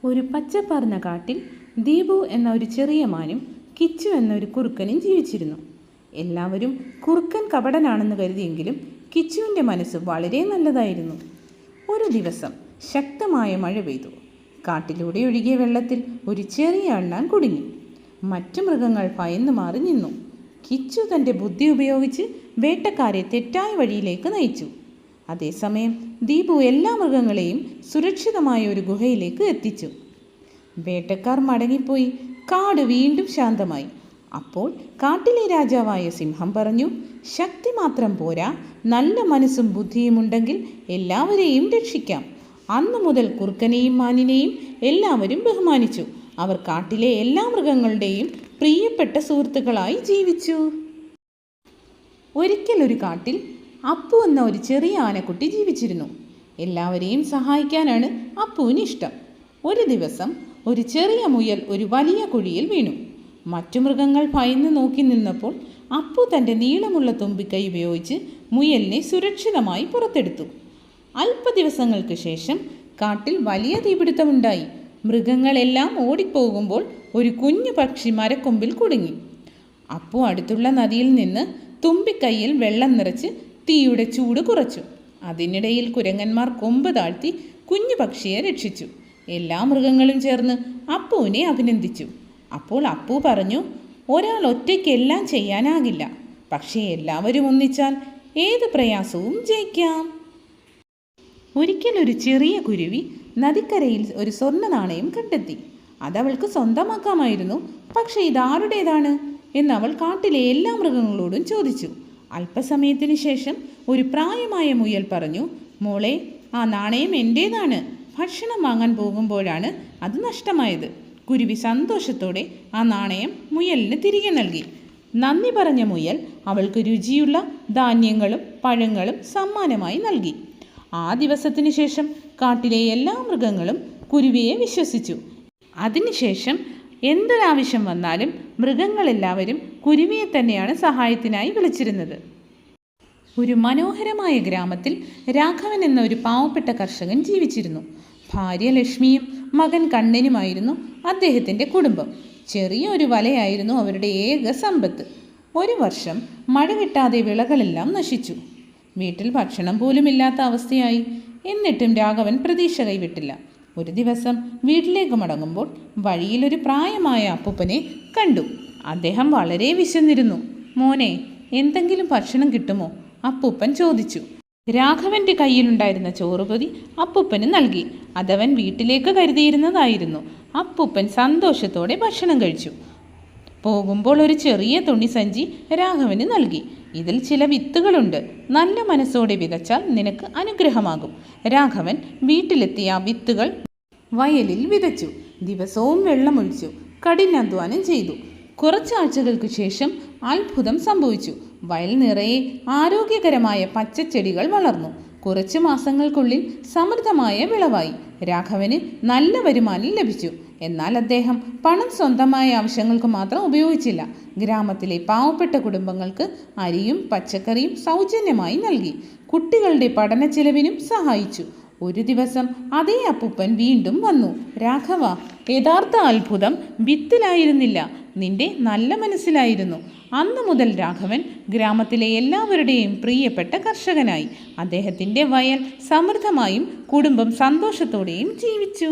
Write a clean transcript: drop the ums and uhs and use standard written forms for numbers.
ഒരു പച്ചപ്പാർന്ന കാട്ടിൽ ദീപു എന്ന ഒരു ചെറിയ മാനും കിച്ചു എന്ന ഒരു കുറുക്കനും ജീവിച്ചിരുന്നു. എല്ലാവരും കുറുക്കൻ കപടനാണെന്ന് കരുതിയെങ്കിലും കിച്ചുവിൻ്റെ മനസ്സ് വളരെ നല്ലതായിരുന്നു. ഒരു ദിവസം ശക്തമായ മഴ പെയ്തു. കാട്ടിലൂടെ ഒഴുകിയ വെള്ളത്തിൽ ഒരു ചെറിയ അണ്ണാൻ കുടുങ്ങി. മറ്റു മൃഗങ്ങൾ ഭയന്നു മാറി നിന്നു. കിച്ചു തൻ്റെ ബുദ്ധി ഉപയോഗിച്ച് വേട്ടക്കാരെ തെറ്റായ വഴിയിലേക്ക് നയിച്ചു. അതേസമയം ദീപു എല്ലാ മൃഗങ്ങളെയും സുരക്ഷിതമായ ഒരു ഗുഹയിലേക്ക് എത്തിച്ചു. വേട്ടക്കാർ മടങ്ങിപ്പോയി. കാട് വീണ്ടും ശാന്തമായി. അപ്പോൾ കാട്ടിലെ രാജാവായ സിംഹം പറഞ്ഞു, ശക്തി മാത്രം പോരാ, നല്ല മനസ്സും ബുദ്ധിയും ഉണ്ടെങ്കിൽ എല്ലാവരെയും രക്ഷിക്കാം. അന്നു മുതൽ കുറുക്കനെയും മാനിനെയും എല്ലാവരും ബഹുമാനിച്ചു. അവർ കാട്ടിലെ എല്ലാ മൃഗങ്ങളുടെയും പ്രിയപ്പെട്ട സുഹൃത്തുക്കളായി ജീവിച്ചു. ഒരിക്കൽ ഒരു കാട്ടിൽ അപ്പു എന്ന ഒരു ചെറിയ ആനക്കുട്ടി ജീവിച്ചിരുന്നു. എല്ലാവരെയും സഹായിക്കാനാണ് അപ്പുവിന് ഇഷ്ടം. ഒരു ദിവസം ഒരു ചെറിയ മുയൽ ഒരു വലിയ കുഴിയിൽ വീണു. മറ്റു മൃഗങ്ങൾ ഭയന്ന് നോക്കി നിന്നപ്പോൾ അപ്പു തൻ്റെ നീളമുള്ള തുമ്പിക്കൈ ഉപയോഗിച്ച് മുയലിനെ സുരക്ഷിതമായി പുറത്തെടുത്തു. അല്പ ദിവസങ്ങൾക്ക് ശേഷം കാട്ടിൽ വലിയ തീപിടുത്തമുണ്ടായി. മൃഗങ്ങളെല്ലാം ഓടിപ്പോകുമ്പോൾ ഒരു കുഞ്ഞു പക്ഷി മരക്കൊമ്പിൽ കുടുങ്ങി. അപ്പു അടുത്തുള്ള നദിയിൽ നിന്ന് തുമ്പിക്കൈയിൽ വെള്ളം നിറച്ച് തീയുടെ ചൂട് കുറച്ചു. അതിനിടയിൽ കുരങ്ങന്മാർ കൊമ്പ് താഴ്ത്തി കുഞ്ഞു പക്ഷിയെ രക്ഷിച്ചു. എല്ലാ മൃഗങ്ങളും ചേർന്ന് അപ്പുവിനെ അഭിനന്ദിച്ചു. അപ്പോൾ അപ്പു പറഞ്ഞു, ഒരാൾ ഒറ്റയ്ക്ക് എല്ലാം ചെയ്യാനാകില്ല, പക്ഷേ എല്ലാവരും ഒന്നിച്ചാൽ ഏത് പ്രയാസവും ജയിക്കാം. ഒരിക്കൽ ഒരു ചെറിയ കുരുവി നദിക്കരയിൽ ഒരു സ്വർണ്ണ നാണയം കണ്ടെത്തി. അതവൾക്ക് സ്വന്തമാക്കാമായിരുന്നു. പക്ഷേ ഇതാരുടേതാണ് എന്ന് അവൾ കാട്ടിലെ എല്ലാ മൃഗങ്ങളോടും ചോദിച്ചു. അല്പസമയത്തിന് ശേഷം ഒരു പ്രായമായ മുയൽ പറഞ്ഞു, മോളെ, ആ നാണയം എൻ്റേതാണ്. ഭക്ഷണം വാങ്ങാൻ പോകുമ്പോഴാണ് അത് നഷ്ടമായത്. കുരുവി സന്തോഷത്തോടെ ആ നാണയം മുയലിന് തിരികെ നൽകി. നന്ദി പറഞ്ഞ മുയൽ അവൾക്ക് രുചിയുള്ള ധാന്യങ്ങളും പഴങ്ങളും സമ്മാനമായി നൽകി. ആ ദിവസത്തിന് ശേഷം കാട്ടിലെ എല്ലാ മൃഗങ്ങളും കുരുവിയെ വിശ്വസിച്ചു. അതിനുശേഷം എന്തൊരാവശ്യം വന്നാലും മൃഗങ്ങളെല്ലാവരും കുരുവിയെ തന്നെയാണ് സഹായത്തിനായി വിളിച്ചിരുന്നത്. ഒരു മനോഹരമായ ഗ്രാമത്തിൽ രാഘവൻ എന്ന ഒരു പാവപ്പെട്ട കർഷകൻ ജീവിച്ചിരുന്നു. ഭാര്യ ലക്ഷ്മിയും മകൻ കണ്ണനുമായിരുന്നു അദ്ദേഹത്തിൻ്റെ കുടുംബം. ചെറിയൊരു വലയായിരുന്നു അവരുടെ ഏക സമ്പത്ത്. ഒരു വർഷം മഴ കിട്ടാതെ വിളകളെല്ലാം നശിച്ചു. വീട്ടിൽ ഭക്ഷണം പോലുമില്ലാത്ത അവസ്ഥയായി. എന്നിട്ടും രാഘവൻ പ്രതീക്ഷ കൈവിട്ടില്ല. ഒരു ദിവസം വീട്ടിലേക്ക് മടങ്ങുമ്പോൾ വഴിയിലൊരു പ്രായമായ അപ്പൂപ്പനെ കണ്ടു. അദ്ദേഹം വളരെ വിശന്നിരുന്നു. മോനെ, എന്തെങ്കിലും ഭക്ഷണം കിട്ടുമോ? അപ്പൂപ്പൻ ചോദിച്ചു. രാഘവൻ്റെ കയ്യിലുണ്ടായിരുന്ന ചോറുപൊതി അപ്പൂപ്പന് നൽകി. അതവൻ വീട്ടിലേക്ക് കരുതിയിരുന്നതായിരുന്നു. അപ്പൂപ്പൻ സന്തോഷത്തോടെ ഭക്ഷണം കഴിച്ചു. പോകുമ്പോൾ ഒരു ചെറിയ തുണിസഞ്ചി രാഘവന് നൽകി. ഇതിൽ ചില വിത്തുകളുണ്ട്. നല്ല മനസ്സോടെ വിതച്ചാൽ നിനക്ക് അനുഗ്രഹമാകും. രാഘവൻ വീട്ടിലെത്തിയ ആ വിത്തുകൾ വയലിൽ വിതച്ചു. ദിവസവും വെള്ളമൊഴിച്ചു. കഠിനാധ്വാനം ചെയ്തു. കുറച്ചാഴ്ചകൾക്ക് ശേഷം അത്ഭുതം സംഭവിച്ചു. വയൽ നിറയെ ആരോഗ്യകരമായ പച്ചച്ചെടികൾ വളർന്നു. കുറച്ച് മാസങ്ങൾക്കുള്ളിൽ സമൃദ്ധമായ വിളവായി. രാഘവന് നല്ല വരുമാനം ലഭിച്ചു. എന്നാൽ അദ്ദേഹം പണം സ്വന്തമായ ആവശ്യങ്ങൾക്ക് മാത്രം ഉപയോഗിച്ചില്ല. ഗ്രാമത്തിലെ പാവപ്പെട്ട കുടുംബങ്ങൾക്ക് അരിയും പച്ചക്കറിയും സൗജന്യമായി നൽകി. കുട്ടികളുടെ പഠന ചെലവിനും സഹായിച്ചു. ഒരു ദിവസം അതേ അപ്പൂപ്പൻ വീണ്ടും വന്നു. രാഘവ, യഥാർത്ഥ അത്ഭുതം വിത്തിലായിരുന്നില്ല, നിന്റെ നല്ല മനസ്സിലായിരുന്നു. അന്നു മുതൽ രാഘവൻ ഗ്രാമത്തിലെ എല്ലാവരുടെയും പ്രിയപ്പെട്ട കർഷകനായി. അദ്ദേഹത്തിൻ്റെ വയൽ സമൃദ്ധമായും കുടുംബം സന്തോഷത്തോടെയും ജീവിച്ചു.